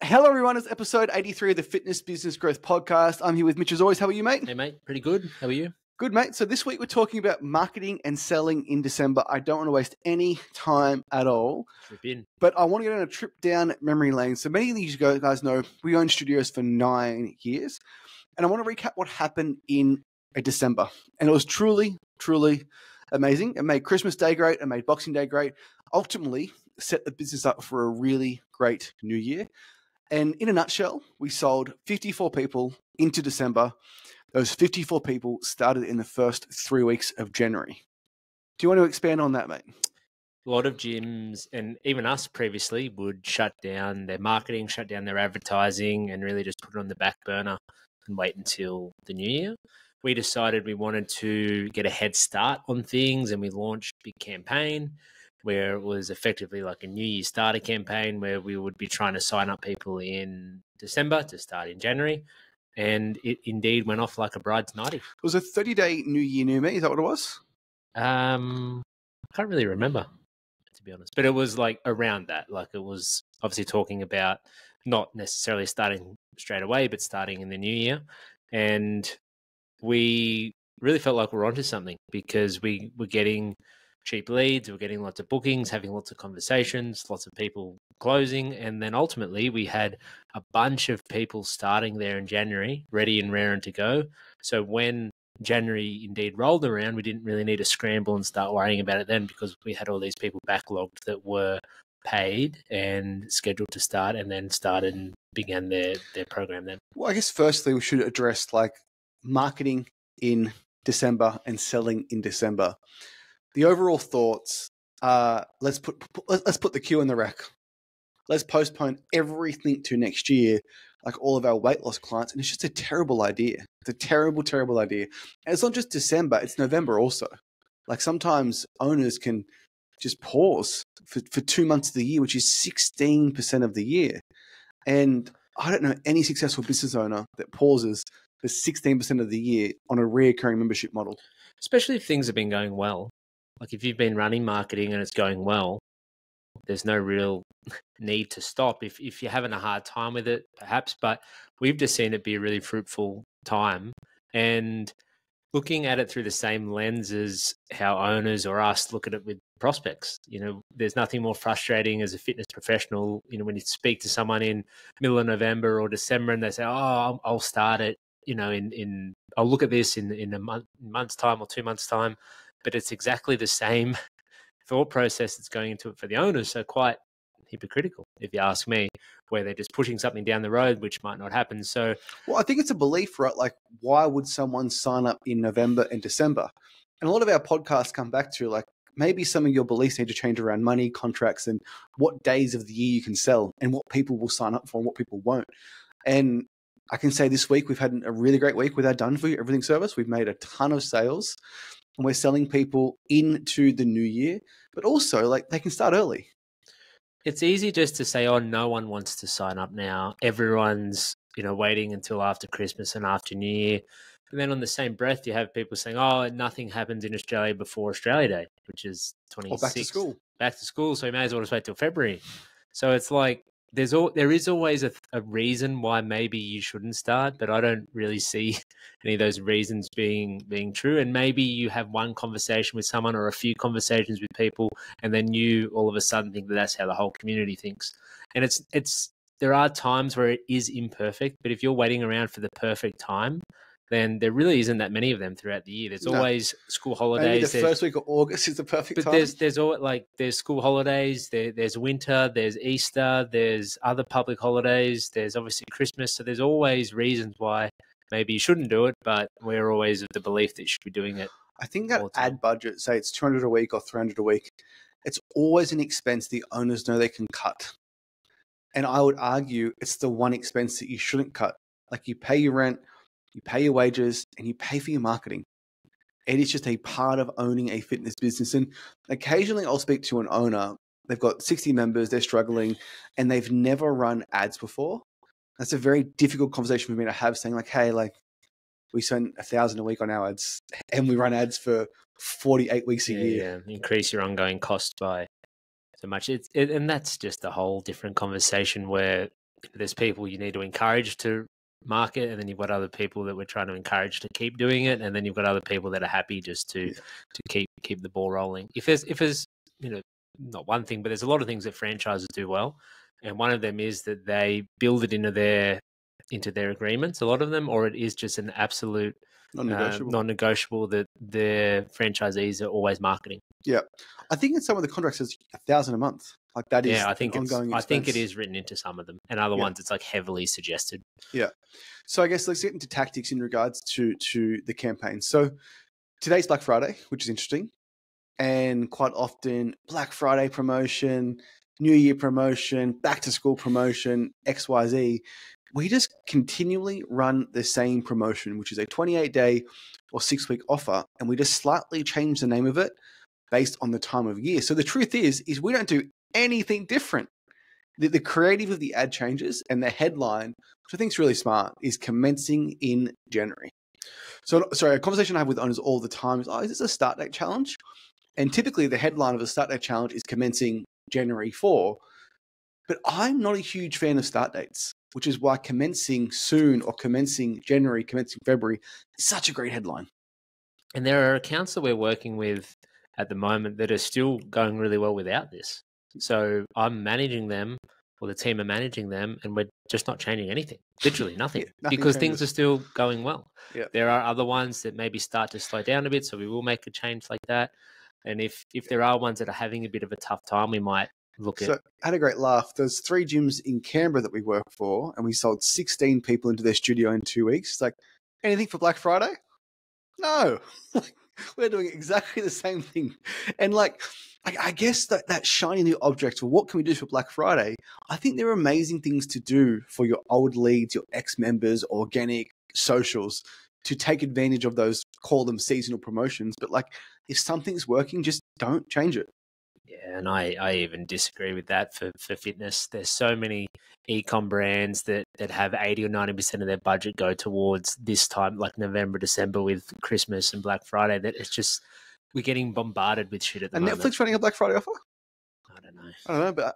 Hello, everyone. It's episode 83 of the Fitness Business Growth Podcast. I'm here with Mitch as always. How are you, mate? Hey, mate. Pretty good. How are you? Good, mate. So this week we're talking about marketing and selling in December. I don't want to waste any time at all. Rip in. But I want to get on a trip down memory lane. So many of these guys know we owned studios for 9 years. And I want to recap what happened in December. And it was truly, truly amazing. It made Christmas Day great. It made Boxing Day great. Ultimately, set the business up for a really great new year. And in a nutshell, we sold 54 people into December. Those 54 people started in the first 3 weeks of January. Do you want to expand on that, mate? A lot of gyms and even us previously would shut down their marketing, shut down their advertising, and really just put it on the back burner and wait until the new year. We decided we wanted to get a head start on things, and we launched a big campaign where it was effectively like a New Year starter campaign where we would be trying to sign up people in December to start in January. And it indeed went off like a bride's nightie. It was a 30-day New Year, New Me. Is that what it was? I can't really remember, to be honest. But it was like around that. Like it was obviously talking about not necessarily starting straight away, but starting in the new year. And we really felt like we were onto something because we were getting cheap leads, we're getting lots of bookings, having lots of conversations, lots of people closing, and then ultimately we had a bunch of people starting there in January, ready and raring to go. So when January indeed rolled around, we didn't really need to scramble and start worrying about it then because we had all these people backlogged that were paid and scheduled to start and then started and began their program then. Well, I guess firstly we should address like marketing in December and selling in December. The overall thoughts are let's put the queue in the rack. Let's postpone everything to next year, like all of our weight loss clients. And it's just a terrible idea. It's a terrible, terrible idea. And it's not just December, it's November also. Like sometimes owners can just pause for 2 months of the year, which is 16% of the year. And I don't know any successful business owner that pauses for 16% of the year on a reoccurring membership model. Especially if things have been going well. Like if you've been running marketing and it's going well, there's no real need to stop if you're having a hard time with it, perhaps. But we've just seen it be a really fruitful time. And looking at it through the same lens as how owners or us look at it with prospects, there's nothing more frustrating as a fitness professional, when you speak to someone in middle of November or December and they say, oh, I'll start it, I'll look at this in a month's time or 2 months' time. But it's exactly the same thought process that's going into it for the owners. So quite hypocritical, if you ask me, where they're just pushing something down the road, which might not happen. So, well, I think it's a belief, right? Like, why would someone sign up in November and December? And a lot of our podcasts come back to like, maybe some of your beliefs need to change around money, contracts, and what days of the year you can sell and what people will sign up for and what people won't. And I can say this week, we've had a really great week with our Done For You Everything service. We've made a ton of sales. And we're selling people into the new year, but also like they can start early. It's easy just to say, oh, no one wants to sign up now. Everyone's, waiting until after Christmas and after New Year. And then on the same breath, you have people saying, oh, nothing happens in Australia before Australia Day, which is 26th. Or back to school. Back to school, so you may as well just wait till February. So it's like, there is always a reason why maybe you shouldn't start, but I don't really see any of those reasons being true. And maybe you have one conversation with someone or a few conversations with people, and then you all of a sudden think that that's how the whole community thinks. And there are times where it is imperfect, but if you're waiting around for the perfect time, then there really isn't that many of them throughout the year. There's always school holidays. Maybe the first week of August is the perfect time. But there's school holidays, there's winter, there's Easter, there's other public holidays, there's obviously Christmas. So there's always reasons why maybe you shouldn't do it, but we're always of the belief that you should be doing it. I think that ad budget, say it's $200 a week or $300 a week, it's always an expense the owners know they can cut. And I would argue it's the one expense that you shouldn't cut. Like you pay your rent, you pay your wages, and you pay for your marketing. It is just a part of owning a fitness business. And occasionally I'll speak to an owner. They've got 60 members, they're struggling, and they've never run ads before. That's a very difficult conversation for me to have, saying like, hey, like we spend $1,000 a week on our ads and we run ads for 48 weeks a year. Yeah, increase your ongoing cost by so much. And that's just a whole different conversation where there's people you need to encourage to market, and then you've got other people that we're trying to encourage to keep doing it, and then you've got other people that are happy just to keep the ball rolling. If there's not one thing, but there's a lot of things that franchises do well, and one of them is that they build it into their agreements, a lot of them, or it is just an absolute non-negotiable that their franchisees are always marketing. Yeah, I think in some of the contracts it's $1,000 a month. Like that is ongoing expense. I think it is written into some of them, and other ones it's like heavily suggested. Yeah. So I guess let's get into tactics in regards to the campaign. So today's Black Friday, which is interesting, and quite often Black Friday promotion, New Year promotion, back to school promotion, XYZ. We just continually run the same promotion, which is a 28-day or 6-week offer, and we just slightly change the name of it based on the time of year. So the truth is we don't do anything different. The creative of the ad changes, and the headline, which I think is really smart, is commencing in January. So, sorry, a conversation I have with owners all the time is, is this a start date challenge? And typically the headline of a start date challenge is commencing January 4. But I'm not a huge fan of start dates, which is why commencing soon or commencing January, commencing February is such a great headline. And there are accounts that we're working with at the moment that are still going really well without this. So I'm managing them, or the team are managing them, and we're just not changing anything, literally nothing, nothing because changes. things are still going well. Yeah. There are other ones that maybe start to slow down a bit, so we will make a change like that. And if there are ones that are having a bit of a tough time, we might look at. So I had a great laugh. There's 3 gyms in Canberra that we work for, and we sold 16 people into their studio in 2 weeks. It's like, anything for Black Friday? No. We're doing exactly the same thing. And like, I guess that shiny new object, well, what can we do for Black Friday? I think there are amazing things to do for your old leads, your ex-members, organic, socials, to take advantage of those, call them seasonal promotions. But like, if something's working, just don't change it. Yeah, and I even disagree with that for fitness. There's so many e-com brands that have 80 or 90% of their budget go towards this time, like November, December with Christmas and Black Friday, that it's just, we're getting bombarded with shit at the moment. And Netflix running a Black Friday offer? I don't know. I don't know, but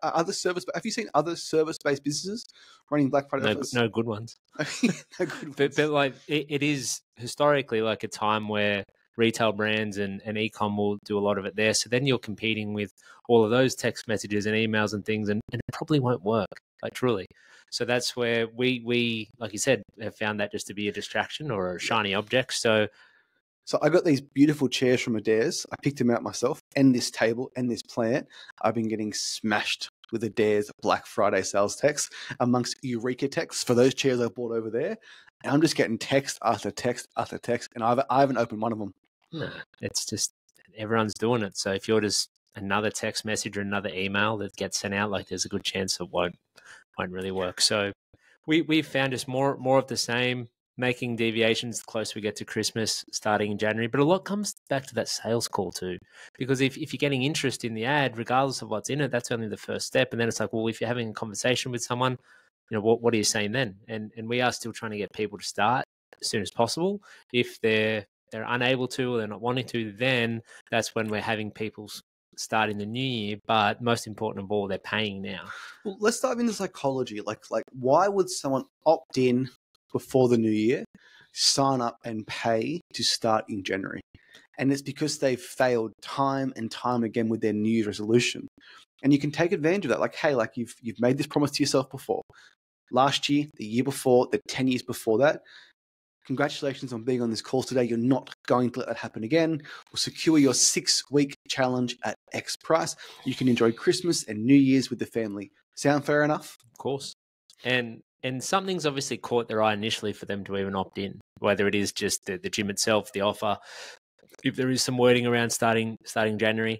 have you seen other service-based businesses running Black Friday offers? No good ones. No good ones. But like, it is historically like a time where retail brands and e-com will do a lot of it there. So then you're competing with all of those text messages and emails and things, and it probably won't work, like truly. So that's where we, like you said, have found that just to be a distraction or a shiny object. So I got these beautiful chairs from Adairs. I picked them out myself, and this table and this plant. I've been getting smashed with Adairs Black Friday sales text amongst Eureka texts for those chairs I bought over there. And I'm just getting text after text after text, and I haven't opened one of them. No, it's just everyone's doing it. So if you're just another text message or another email that gets sent out, like there's a good chance it won't really work. So we've found just more of the same, making deviations the closer we get to Christmas, starting in January. But a lot comes back to that sales call too, because if you're getting interest in the ad, regardless of what's in it, that's only the first step. And then it's like, well, if you're having a conversation with someone, what are you saying then? And we are still trying to get people to start as soon as possible. If they're unable to, or they're not wanting to, then that's when we're having people start in the new year. But most important of all, they're paying now. Well, let's dive into psychology. Like why would someone opt in before the new year, sign up and pay to start in January? And it's because they've failed time and time again with their New Year's resolution. And you can take advantage of that. Like, hey, like you've made this promise to yourself before. Last year, the year before, the 10 years before that. Congratulations on being on this call today. You're not going to let that happen again. We'll secure your 6-week challenge at X price. You can enjoy Christmas and New Year's with the family. Sound fair enough? Of course. And something's obviously caught their eye initially for them to even opt in, whether it is just the gym itself, the offer, if there is some wording around starting January.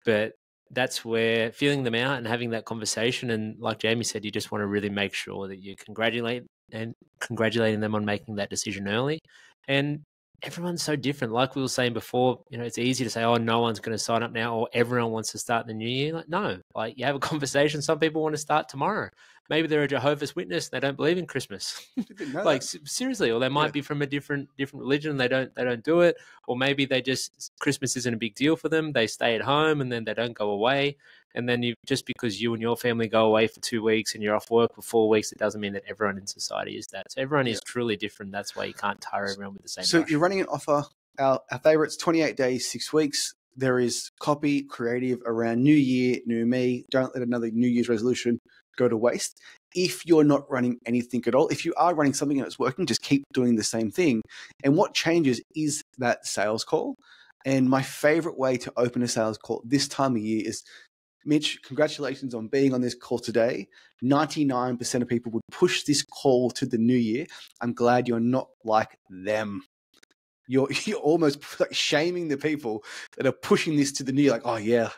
But that's where feeling them out and having that conversation. And like Jayme said, you just want to really make sure that you congratulating them on making that decision early. And everyone's so different. Like we were saying before, it's easy to say, oh, no one's going to sign up now, or everyone wants to start the new year. Like, no, like you have a conversation. Some people want to start tomorrow. maybe they're a Jehovah's Witness. They don't believe in Christmas. Didn't know Like that. seriously, or they might be from a different religion. And they don't do it, or maybe they just Christmas isn't a big deal for them. They stay at home and then they don't go away. And then you just because you and your family go away for 2 weeks and you're off work for 4 weeks, it doesn't mean that everyone in society is that. So everyone is truly different. That's why you can't tire everyone with the same. So you're running an offer. Our favorites, 28 days, 6 weeks. There is copy, creative around New Year, new me. Don't let another New Year's resolution go to waste. If you're not running anything at all, if you are running something and it's working, just keep doing the same thing. And what changes is that sales call. And my favorite way to open a sales call this time of year is, Mitch, congratulations on being on this call today. 99% of people would push this call to the new year. I'm glad you're not like them. You're almost like shaming the people that are pushing this to the new year. Like, oh yeah,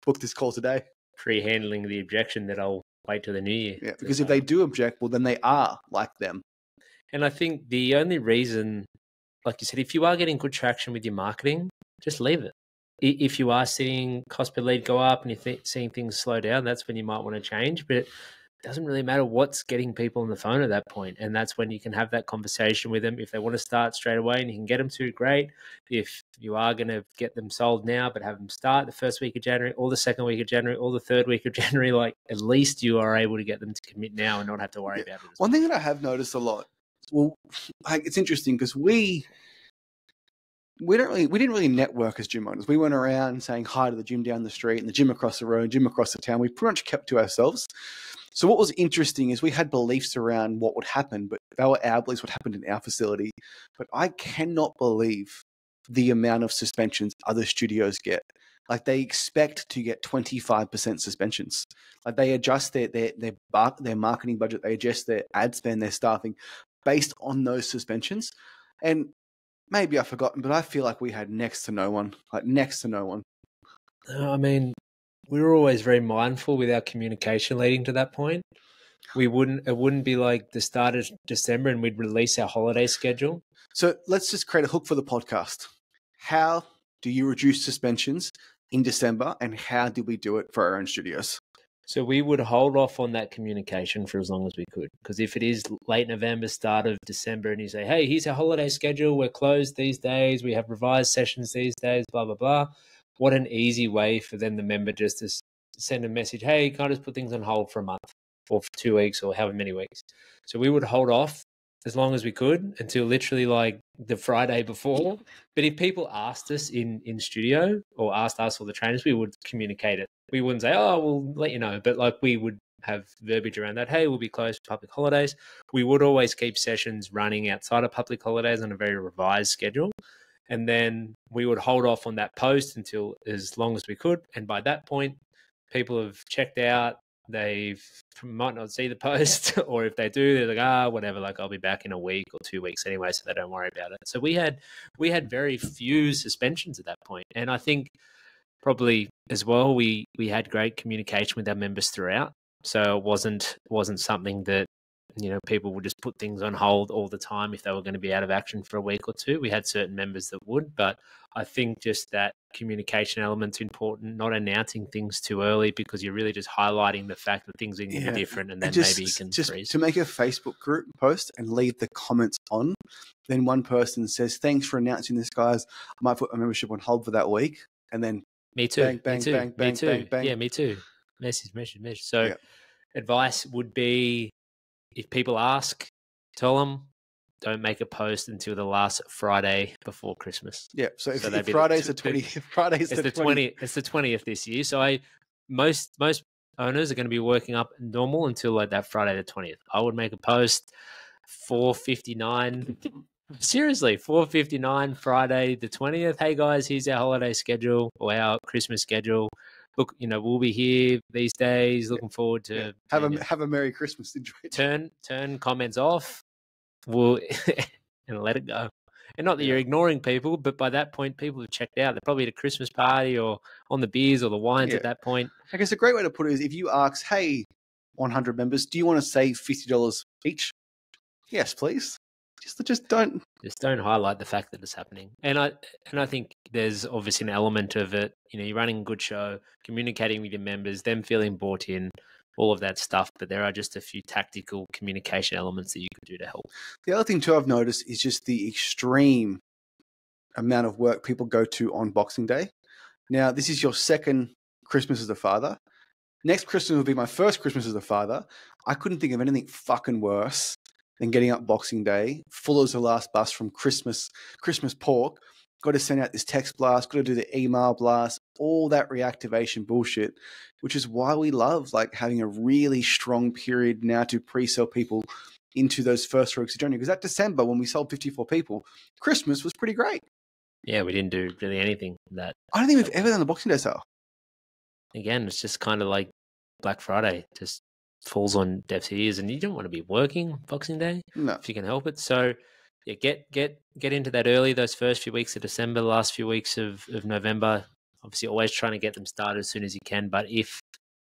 book this call today. Pre-handling the objection that I'll wait till the new year. Yeah, because if they do object, well, then they are like them. And I think the only reason, like you said, if you are getting good traction with your marketing, just leave it. If you are seeing cost per lead go up and you're seeing things slow down, that's when you might want to change. But it doesn't really matter what's getting people on the phone at that point. And that's when you can have that conversation with them. If they want to start straight away and you can get them to, great. If you are going to get them sold now, but have them start the first week of January or the second week of January or the third week of January, like at least you are able to get them to commit now and not have to worry about it. One thing that I have noticed a lot, well, it's interesting because we didn't really network as gym owners. We went around saying hi to the gym down the street and the gym across the road, gym across the town. We pretty much kept to ourselves. So what was interesting is we had beliefs around what would happen, but they were our beliefs, what happened in our facility. But I cannot believe the amount of suspensions other studios get. Like they expect to get 25% suspensions. Like they adjust their marketing budget, they adjust their ad spend, their staffing based on those suspensions. And maybe I've forgotten, but I feel like we had next to no one. I mean, we were always very mindful with our communication leading to that point. It wouldn't be like the start of December and we'd release our holiday schedule. So let's just create a hook for the podcast. How do you reduce suspensions in December and how did we do it for our own studios? So we would hold off on that communication for as long as we could. Because if it is late November, start of December, and you say, hey, here's our holiday schedule, we're closed these days, we have revised sessions these days, blah, blah, blah. What an easy way for then the member just to send a message, hey, can I just put things on hold for a month or for 2 weeks or however many weeks? So we would hold off as long as we could until literally like the Friday before. But if people asked us in studio or asked us or the trainers, we would communicate it. We wouldn't say, oh, we'll let you know. But like we would have verbiage around that. Hey, we'll be closed for public holidays. We would always keep sessions running outside of public holidays on a very revised schedule. And then we would hold off on that post until as long as we could. And by that point, people have checked out. They might not see the post, or if they do, they're like, whatever, like I'll be back in a week or 2 weeks anyway, so they don't worry about it. So we had very few suspensions at that point. And I think probably as well, we had great communication with our members throughout. So it wasn't something that, people would just put things on hold all the time if they were going to be out of action for a week or two. We had certain members that would, but I think just that communication element's important, not announcing things too early because you're really just highlighting the fact that things are going to be different, and then maybe you can freeze. To make a Facebook group post and leave the comments on, then one person says, thanks for announcing this, guys. I might put my membership on hold for that week. And then me too. Bang, bang, me too. bang, bang, me too. bang, bang. Yeah, me too. Message. So advice would be, if people ask, tell them don't make a post until the last Friday before Christmas. Yeah. So if Friday's the 20th, Friday's the 20th. It's the 20th this year. So most owners are going to be working up normal until like that Friday the 20th. I would make a post 4:59. Seriously, 4:59 Friday the 20th. Hey guys, here's our holiday schedule or our Christmas schedule. Look, we'll be here these days. Looking forward to have a Merry Christmas. Enjoy. Turn comments off. And let it go. And not that you're ignoring people, but by that point, people have checked out. They're probably at a Christmas party or on the beers or the wines at that point. I guess a great way to put it is if you ask, hey, 100 members, do you want to save $50 each? Yes, please. Just don't highlight the fact that it's happening. And I think there's obviously an element of it. You're running a good show, communicating with your members, them feeling bought in. all of that stuff. But there are just a few tactical communication elements that you could do to help. The other thing too I've noticed is just the extreme amount of work people go to on Boxing Day. Now, this is your second Christmas as a father. Next Christmas will be my first Christmas as a father. I couldn't think of anything fucking worse than getting up Boxing Day, full as the last bus from Christmas pork. Got to send out this text blast, got to do the email blast, all that reactivation bullshit, which is why we love like having a really strong period now to pre-sell people into those first weeks of January. Because that December, when we sold 54 people, Christmas was pretty great. Yeah, we didn't do really anything that. I don't think we've ever done a Boxing Day sale. Again, it's just kind of like Black Friday, just falls on deaf ears, and you don't want to be working Boxing Day if you can help it. So yeah, get into that early, those first few weeks of December, the last few weeks of November. Obviously, always trying to get them started as soon as you can. But if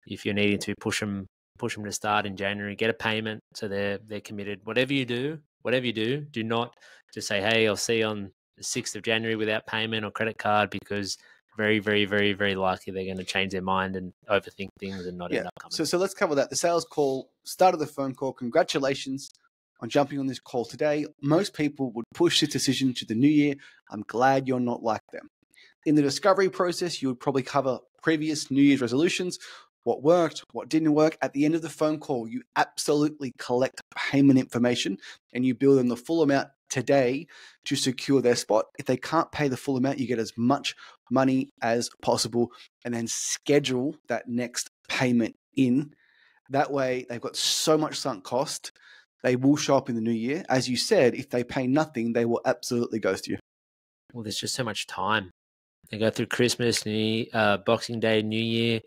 you're needing to push them to start in January, get a payment so they're committed. Whatever you do, do not just say, hey, I'll see you on the 6th of January without payment or credit card, because very, very, very, very likely they're going to change their mind and overthink things and not end up coming. So let's cover that. The sales call, start of the phone call. Congratulations on jumping on this call today. Most people would push this decision to the new year. I'm glad you're not like them. In the discovery process, you would probably cover previous New Year's resolutions, what worked, what didn't work. At the end of the phone call, you absolutely collect payment information and you bill them the full amount today to secure their spot. If they can't pay the full amount, you get as much money as possible and then schedule that next payment in. That way, they've got so much sunk cost, they will show up in the new year. As you said, if they pay nothing, they will absolutely ghost you. Well, there's just so much time. They go through Christmas, Boxing Day, New Year.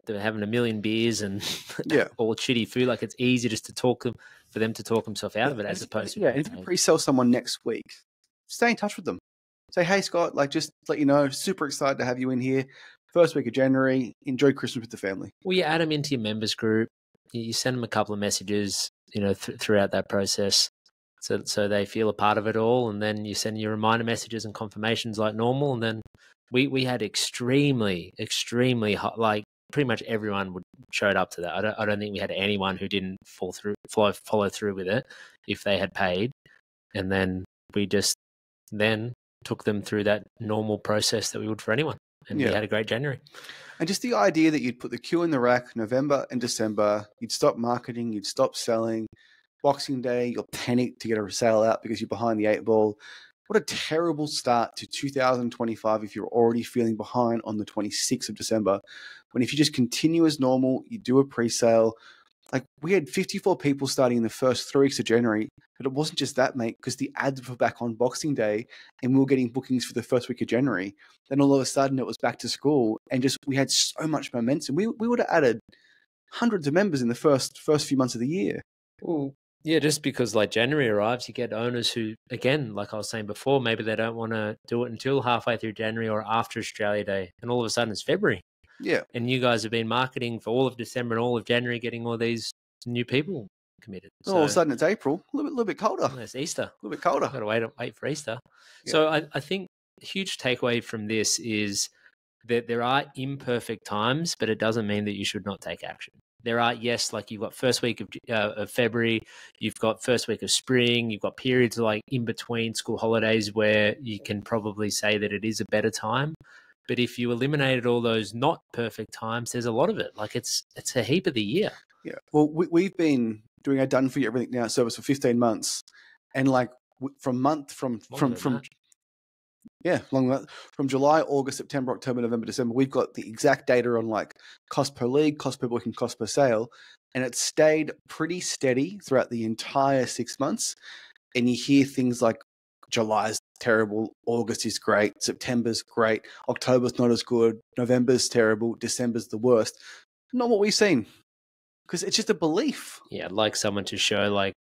They're having a million beers and all shitty food. Like, it's easy just to for them to talk themselves out of it, as opposed to and if you pre-sell someone next week, stay in touch with them. Say, hey Scott, like just let you know, super excited to have you in here. First week of January, enjoy Christmas with the family. Well, you add them into your members group. You send them a couple of messages, throughout that process, so they feel a part of it all. And then you send your reminder messages and confirmations like normal. And then we had extremely, extremely hot, like pretty much everyone showed up to that. I don't think we had anyone who didn't follow through with it if they had paid. And then we just took them through that normal process that we would for anyone. And we had a great January. And just the idea that you'd put the queue in the rack November and December, you'd stop marketing, you'd stop selling. Boxing Day, you'll panic to get a sale out because you're behind the 8 ball. What a terrible start to 2025 if you're already feeling behind on the 26th of December. When if you just continue as normal, you do a pre-sale. Like, we had 54 people starting in the first 3 weeks of January, but it wasn't just that, mate, because the ads were back on Boxing Day and we were getting bookings for the first week of January. Then all of a sudden it was back to school and just we had so much momentum. We would have added hundreds of members in the first few months of the year. Well, yeah, just because like January arrives, you get owners who, again, like I was saying before, maybe they don't want to do it until halfway through January or after Australia Day, and all of a sudden it's February. Yeah. And you guys have been marketing for all of December and all of January, getting all these new people committed. So, all of a sudden it's April, a little bit colder. It's Easter. A little bit colder. Got to wait for Easter. Yeah. So I think a huge takeaway from this is that there are imperfect times, but it doesn't mean that you should not take action. There are, yes, like you've got first week of February, you've got first week of spring, you've got periods like in between school holidays where you can probably say that it is a better time. But if you eliminated all those not perfect times, there's a lot of it. Like it's a heap of the year. Yeah. Well, we've been doing our Done For You Everything Now service for 15 months. And like from July, August, September, October, November, December, we've got the exact data on like cost per lead, cost per booking, cost per sale. And it stayed pretty steady throughout the entire 6 months. And you hear things like July's terrible, August is great, September's great, October's not as good, November's terrible, December's the worst. Not what we've seen. Because it's just a belief. Yeah, I'd like someone to show like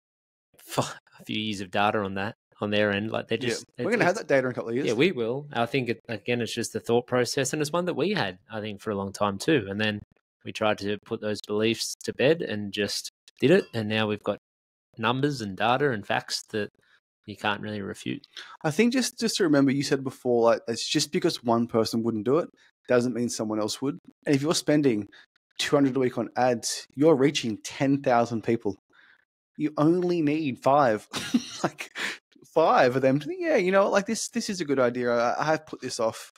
a few years of data on that. On their end, like they just we're going to have that data in a couple of years. Yeah, we will. I think it's just the thought process, and it's one that we had, I think, for a long time too. And then we tried to put those beliefs to bed and just did it. And now we've got numbers and data and facts that you can't really refute. I think just to remember, you said before, like it's just because one person wouldn't do it doesn't mean someone else would. And if you're spending 200 a week on ads, you're reaching 10,000 people. You only need 5, like 5 of them to think, yeah, you know, like this is a good idea. I have put this off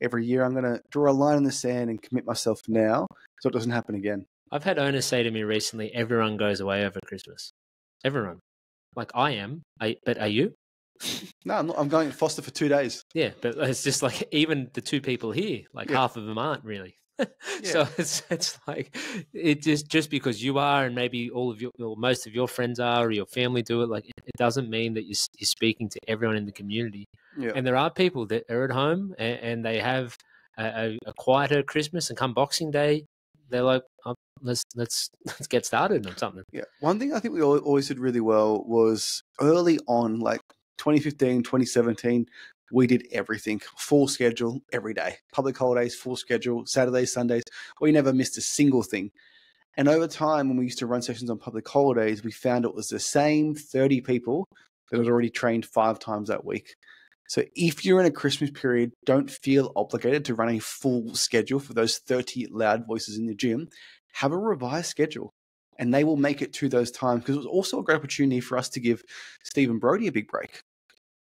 every year. I'm going to draw a line in the sand and commit myself now so it doesn't happen again. I've had owners say to me recently, everyone goes away over Christmas. Everyone. Like I am. But are you? No, I'm going to Foster for 2 days. Yeah, but it's just like even the 2 people here, like half of them aren't really. So it's like it just because you are, and maybe all of your or most of your friends are, or your family do it. Like it doesn't mean that you're speaking to everyone in the community. Yeah. And there are people that are at home and they have a quieter Christmas, and come Boxing Day, they're like, oh, let's get started on something. Yeah. One thing I think we always did really well was early on, like 2015, 2017, we did everything, full schedule every day. Public holidays, full schedule, Saturdays, Sundays. We never missed a single thing. And over time, when we used to run sessions on public holidays, we found it was the same 30 people that had already trained 5 times that week. So if you're in a Christmas period, don't feel obligated to run a full schedule for those 30 loud voices in the gym. Have a revised schedule, and they will make it to those times, because it was also a great opportunity for us to give Stephen Brody a big break.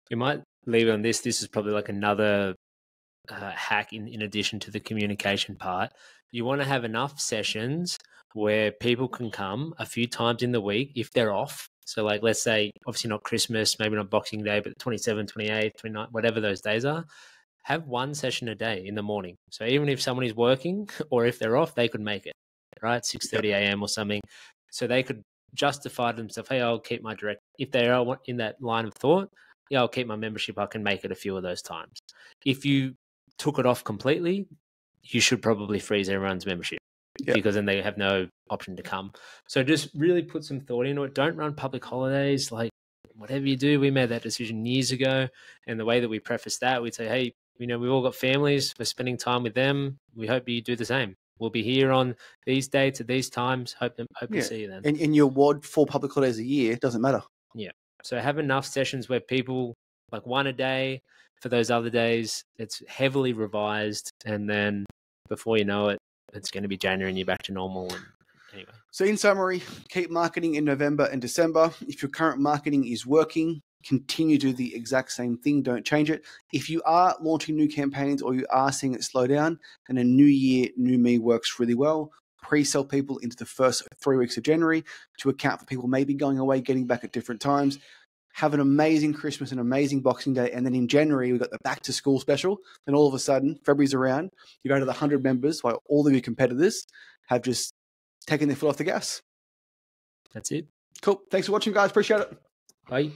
You might leave it on this. This is probably like another hack in addition to the communication part. You want to have enough sessions where people can come a few times in the week if they're off. So like, let's say, obviously not Christmas, maybe not Boxing Day, but 27, 28, 29, whatever those days are, have one session a day in the morning. So even if someone is working or if they're off, they could make it, right? 6:30 a.m. or something. So they could justify to themselves, hey, I'll keep my direct, if they are in that line of thought, yeah, I'll keep my membership. I can make it a few of those times. If you took it off completely, you should probably freeze everyone's membership because then they have no option to come. So just really put some thought into it. Don't run public holidays. Like whatever you do, we made that decision years ago. And the way that we preface that, we'd say, hey, you know, we've all got families. We're spending time with them. We hope you do the same. We'll be here on these dates at these times. Hope to see you then. And in your WOD 4 public holidays a year, it doesn't matter. Yeah. So have enough sessions where people, like one a day, for those other days, it's heavily revised. And then before you know it, it's going to be January and you're back to normal. And anyway. So in summary, keep marketing in November and December. If your current marketing is working, continue to do the exact same thing. Don't change it. If you are launching new campaigns or you are seeing it slow down, then a new year, new me works really well. Pre-sell people into the first 3 weeks of January to account for people maybe going away, getting back at different times. Have an amazing Christmas, an amazing Boxing Day. And then in January, we've got the back to school special. And all of a sudden, February's around. You go to the 100 members while all of your competitors have just taken their foot off the gas. That's it. Cool. Thanks for watching, guys. Appreciate it. Bye.